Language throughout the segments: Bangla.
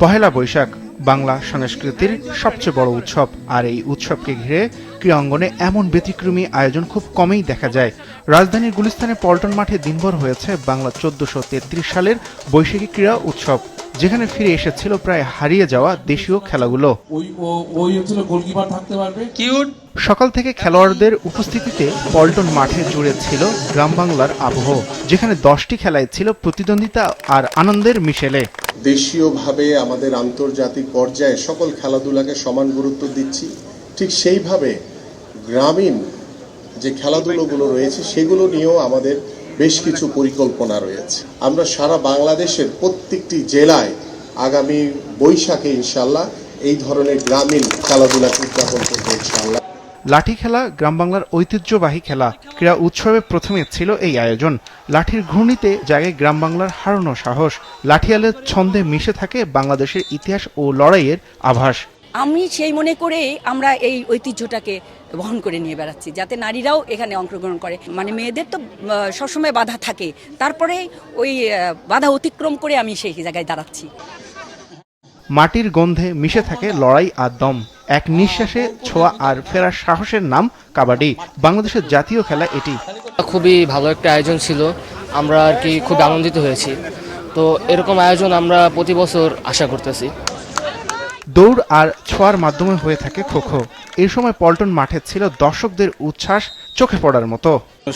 পহেলা বৈশাখ বাংলা সংস্কৃতির সবচেয়ে বড় উৎসব, আর এই উৎসবকে ঘিরে ক্রীড়াঙ্গনে এমন ব্যতিক্রমী আয়োজন খুব কমই দেখা যায়। রাজধানীর গুলিস্তানের পল্টন মাঠে দিনভর হয়েছে বাংলা 1433 সালের বৈশাখী ক্রীড়া উৎসব, যেখানে ফিরে এসেছিল প্রায় হারিয়ে যাওয়া দেশীয় খেলাগুলো। সকাল থেকে খেলোয়াড়দের উপস্থিতিতে পল্টন মাঠে জুড়ে ছিল গ্রাম বাংলার আবহ, যেখানে 10টি খেলায় ছিল প্রতিদ্বন্দ্বিতা আর আনন্দের মিশেলে। দেশীয়ভাবে আমাদের আন্তর্জাতিক পর্যায়ে সকল খেলাধুলাকে সমান গুরুত্ব দিচ্ছি, ঠিক সেইভাবে গ্রামীণ যে খেলাধুলোগুলো রয়েছে সেগুলো নিয়েও আমাদের বেশ কিছু পরিকল্পনা রয়েছে। আমরা সারা বাংলাদেশের প্রত্যেকটি জেলায় আগামী বৈশাখে ইনশাল্লাহ এই ধরনের গ্রামীণ খেলাধুলাকে উদযাপন করব ইনশাল্লাহ। লাঠি খেলা গ্রাম বাংলার ঐতিহ্যবাহী খেলা। ক্রীড়া উৎসবে প্রথমে ছিল এই আয়োজন। লাঠির ঘূর্ণিতে জায়গায় গ্রাম বাংলার হারানো সাহস। লাঠিয়ালের ছন্দে মিশে থাকে বাংলাদেশের ইতিহাস ও লড়াইয়ের আভাস। আমি সেই মনে করে আমরা এই ঐতিহ্যটাকে বহন করে নিয়ে বেড়াচ্ছি, যাতে নারীরাও এখানে অংশগ্রহণ করে। মানে মেয়েদের তো সবসময় বাধা থাকে, তারপরে ওই বাধা অতিক্রম করে আমি সেই জায়গায় দাঁড়াচ্ছি। মাটির গন্ধে মিশে থাকে লড়াই আর দম। এক নিঃশ্বাসে ছোঁয়া আর ফেরার সাহসের নাম কাবাডি। বাংলাদেশের জাতীয় খেলা এটি। খুবই ভালো একটা আয়োজন ছিল, আমরা আর কি খুব আনন্দিত হয়েছি। তো এরকম আয়োজন আমরা প্রতি বছর আশা করতেছি। দৌড় আর ছোঁয়ার মাধ্যমে হয়ে থাকে খো-খো। এই সময় পল্টন মাঠে ছিল দর্শকদের উচ্ছ্বাস চোখে পড়ার মতো।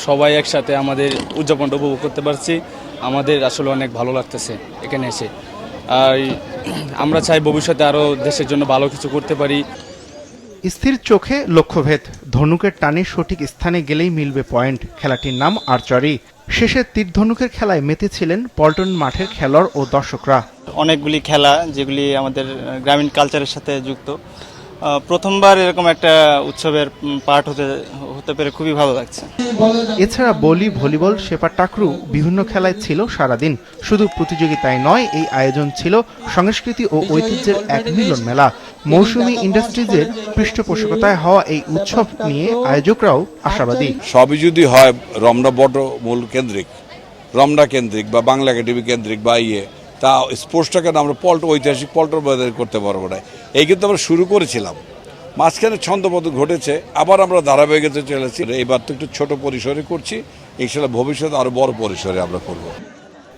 সবাই একসাথে আমাদের উদযাপনটা উপভোগ করতে পারছি, আমাদের আসলে অনেক ভালো লাগতেছে এখানে এসে। আর আমরা চাই ভবিষ্যতে আরও দেশের জন্য ভালো কিছু করতে পারি। স্থির চোখে লক্ষ্যভেদ, ধনুকের টানে সঠিক স্থানে গেলেই মিলবে পয়েন্ট। খেলাটির নাম আর্চারি। শেষে তীর ধনুকের খেলায় মেতেছিলেন পল্টন মাঠের খেলোয়াড় ও দর্শকরা। অনেকগুলি খেলা যেগুলি আমাদের গ্রামীণ কালচারের সাথে যুক্ত। প্রথমবার এরকম একটা উৎসবের পার্ট হতে পেরে খুবই ভালো লাগছে। এছাড়া বলি, ভলিবল, সেপা টাকরু বিভিন্ন খেলায় ছিল সারাদিন। শুধু প্রতিযোগিতায় নয়, এই আয়োজন ছিল সংস্কৃতি ও ঐতিহ্যের এক মিলন মেলা। মৌসুমী ইন্ডাস্ট্রিজের পৃষ্ঠপোষকতায় হওয়া এই উৎসব নিয়ে আয়োজকরাও আশাবাদী। সবই যদি হয় রমনা বটমূল কেন্দ্রিক, রমনা কেন্দ্রিক বা বাংলা একাডেমি কেন্দ্রিক বা তা স্পোর্টসটাকে আমরা ঐতিহাসিক পল্টন করতে পারবো না। এই কিন্তু আমরা শুরু করেছিলাম, মাঝখানে ছন্দপতন ঘটেছে, আবার আমরা ধারাবাহিকতা চলেছি। এইবার তো একটু ছোট পরিসরে করছি, ইনশাআল্লাহ ভবিষ্যতে আরো বড় পরিসরে আমরা করব।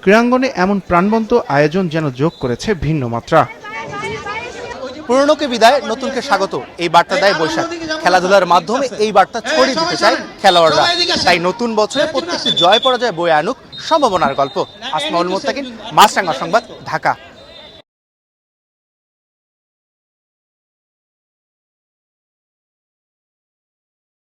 ক্রীড়াঙ্গনে এমন প্রাণবন্ত আয়োজন যেন যোগ করেছে ভিন্ন মাত্রা। পুরনোকে বিদায়, নতুনকে স্বাগত, এই বার্তা দেয় বৈশাখ। খেলাধুলার মাধ্যমে এই বার্তা ছড়িয়ে দিতে চায় খেলোয়াড়রা। তাই নতুন বছরে প্রত্যেকটি জয় পরাজয় বয়ে আনুক সম্ভাবনার গল্প। আসমাউল মুত্তাকিন, মাছরাঙা সংবাদ, ঢাকা।